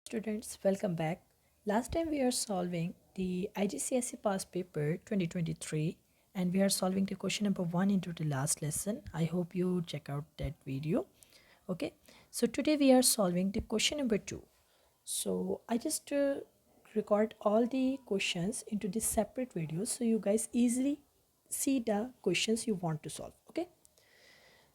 Students, welcome back. Last time we are solving the IGCSE past paper 2023 and we are solving the question number 1 into the last lesson. I hope you check out that video. Okay, so today we are solving the question number 2. So I just record all the questions into this separate videos so you guys easily see the questions you want to solve. Okay,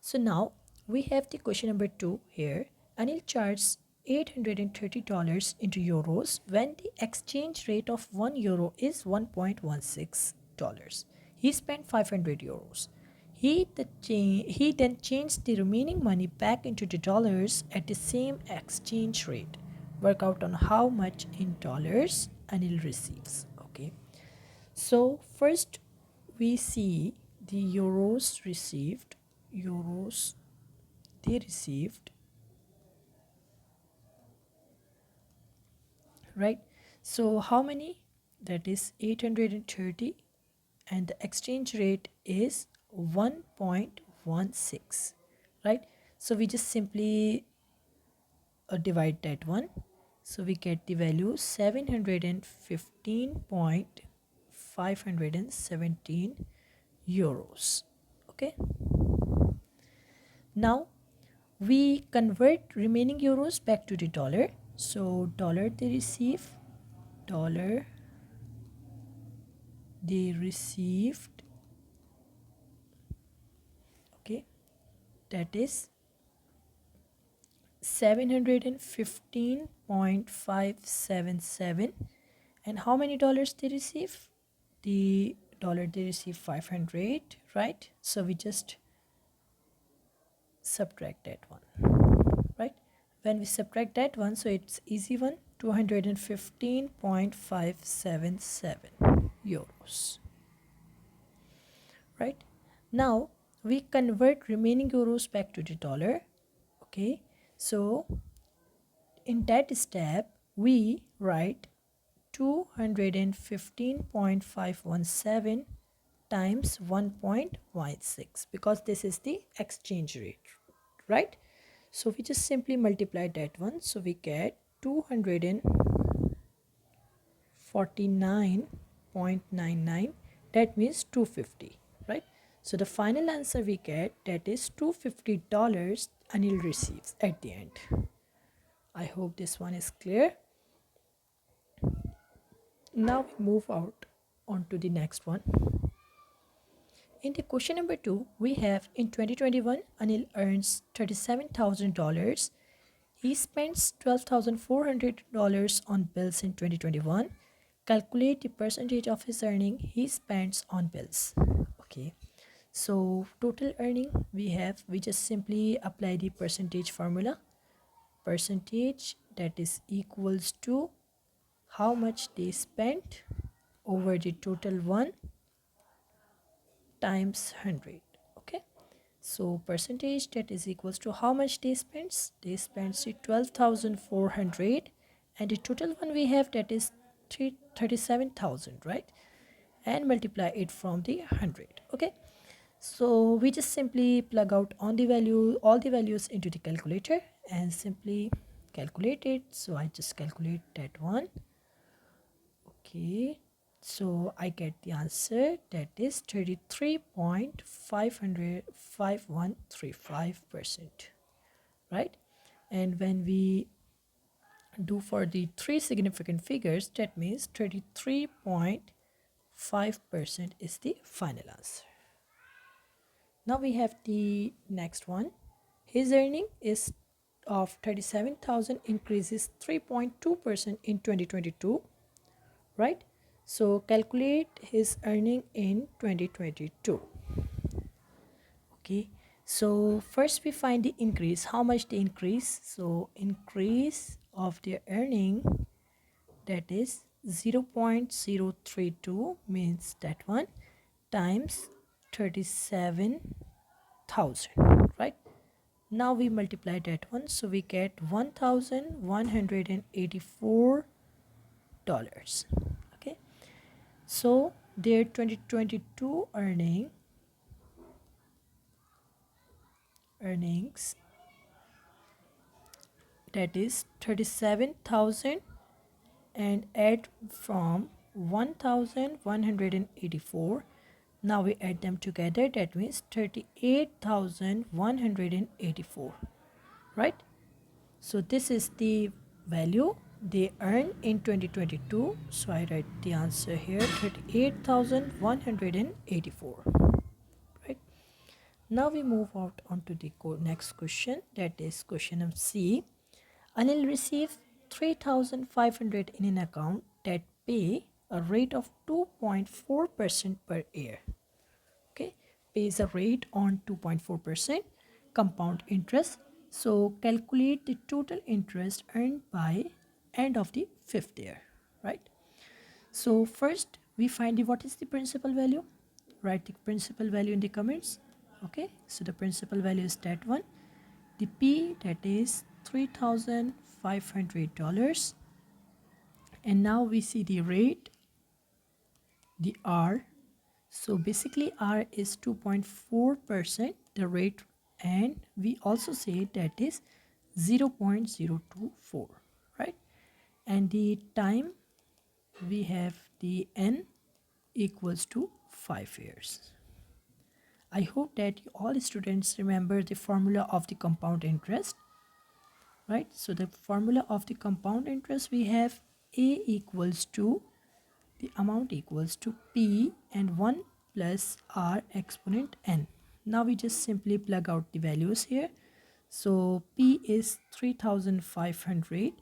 so now we have the question number 2 here. Anil charges $830 into euros when the exchange rate of 1 euro is $1.16. He spent 500 euros. He then changed the remaining money back into the dollars at the same exchange rate. Work out on how much in dollars Anil receives. Okay. So first we see the euros they received, right? So how many? That is 830 and the exchange rate is 1.16, right? So we just simply divide that one. So we get the value 715.517 euros. Okay. Now we convert remaining euros back to the dollar. So dollar they received, okay, that is 715.577. And how many dollars they receive? The dollar they receive 500, right? So we just subtract that one, right? When we subtract that one, so it's easy one, 215.577 euros, right? Now we convert remaining euros back to the dollar. Okay, so in that step we write 215.517 times 1.16 because this is the exchange rate, right? So we just simply multiply that one, so we get 249.99, that means 250, right? So the final answer we get, that is $250 Anil receives at the end. I hope this one is clear. Now we move out on to the next one. In the question number 2, we have in 2021, Anil earns $37,000. He spends $12,400 on bills in 2021. Calculate the percentage of his earning he spends on bills. Okay, so total earning we just simply apply the percentage formula. Percentage, that is equals to how much they spent over the total one times 100. Okay, so percentage, that is equals to how much they spent. They spent 12,400 and the total one we have, that is 37,000, right? And multiply it from the 100. Okay, so we just simply plug out on the value all the values into the calculator and simply calculate it. So I just calculate that one. Okay, so I get the answer, that is 33.5135%, right? And when we do for the three significant figures, that means 33.5% is the final answer. Now we have the next one. His earning is of 37,000 increases 3.2% in 2022, right? So calculate his earning in 2022. Okay, so first we find the increase, how much they increase. So increase of their earning, that is 0.032, means that one, times 37,000, right? Now we multiply that one, so we get $1,184. Okay, so their 2022 earnings that is 37,000, and add from 1,184. Now we add them together, that means 38,184, right? So this is the value they earn in 2022. So I write the answer here, 38,184, right? Now we move out onto the next question, that is question number C. Anil received 3,500 in an account that pay a rate of 2.4% per year. Okay, pays a rate on 2.4% compound interest. So calculate the total interest earned by end of the fifth year, right? So first we find the what is the principal value. Write the principal value in the comments. Okay, so the principal value is that one. The P, that is $3,500, and now we see the rate, the R. So basically R is 2.4% the rate, and we also say that is 0.024, right? And the time, we have the N equals to 5 years. I hope that all students remember the formula of the compound interest, right? So the formula of the compound interest, we have A equals to, the amount equals to P and 1 plus R exponent N. Now we just simply plug out the values here. So P is 3,500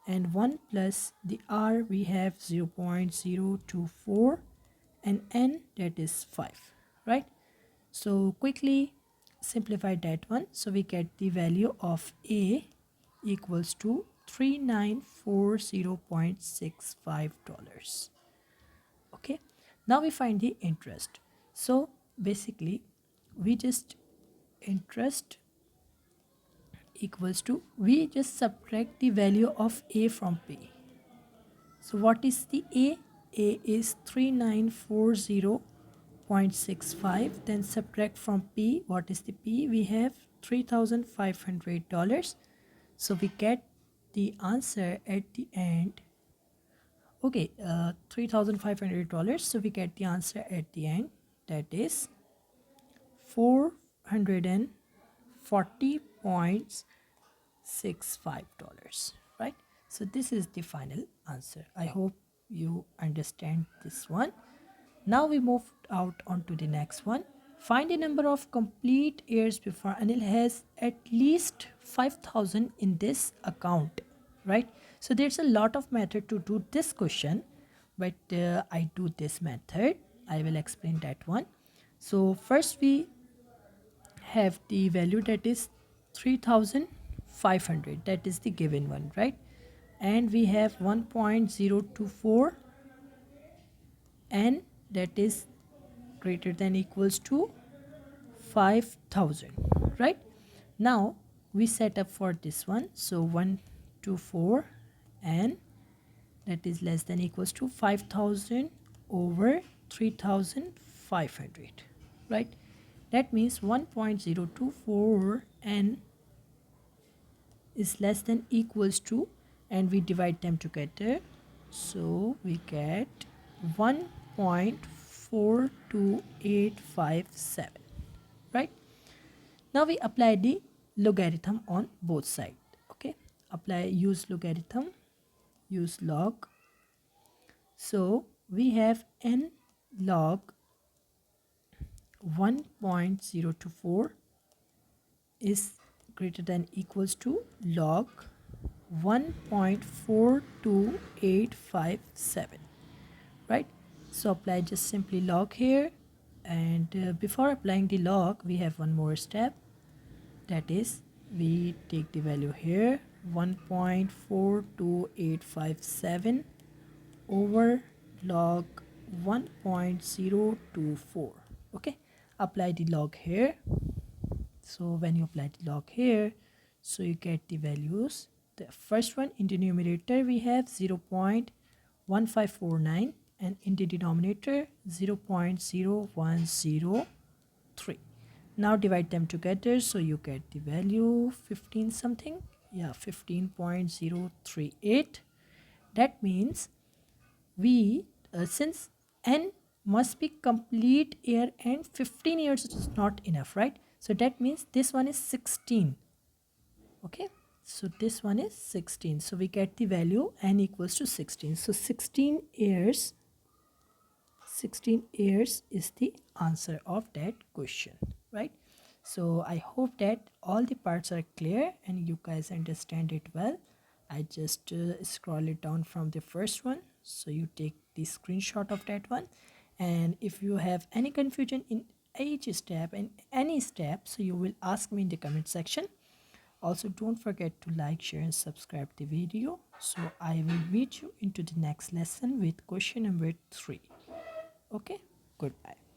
and 1 plus the R, we have 0.024, and N, that is 5, right? So quickly simplify that one. So we get the value of A equals to $3940.65. Okay, now we find the interest. So basically we just interest equals to, we just subtract the value of A from P. So what is the A? A is 3940.65. Then subtract from P. What is the P? We have $3,500. So we get the answer at the end. Okay, $3,500. So we get the answer at the end, that is $440.65, right? So this is the final answer. I hope you understand this one. Now we move out onto the next one. Find the number of complete years before Anil has at least 5,000 in this account, right? So there's a lot of method to do this question, but I do this method. I will explain that one. So first we have the value, that is 3,500, that is the given one, right? And we have 1.024, and that is greater than equals to 5,000, right? Now we set up for this one. So 124, and that is less than equals to 5,000 over 3,500, right? That means 1.024 n is less than equals to, and we divide them together. So we get 1.42857, right? Now we apply the logarithm on both sides. Okay, use logarithm, use log. So we have n log 1.024 is greater than equals to log 1.42857, right? So apply just simply log here, and before applying the log we have one more step, that is we take the value here, 1.42857 over log 1.024. okay, apply the log here. So when you apply the log here, so you get the values. The first one, in the numerator we have 0.1549, and in the denominator 0.0103. Now divide them together, so you get the value 15 something, Yeah, 15.038. That means we since n must be complete year and 15 years is not enough, right? So that means this one is 16. Okay, so this one is 16, so we get the value n equals to 16. So 16 years is the answer of that question, right? So I hope that all the parts are clear and you guys understand it well. I just scroll it down from the first one, so you take the screenshot of that one. And if you have any confusion in each step and any step, so you will ask me in the comment section. Also, don't forget to like, share and subscribe the video. So I will meet you into the next lesson with question number 3. Okay, goodbye.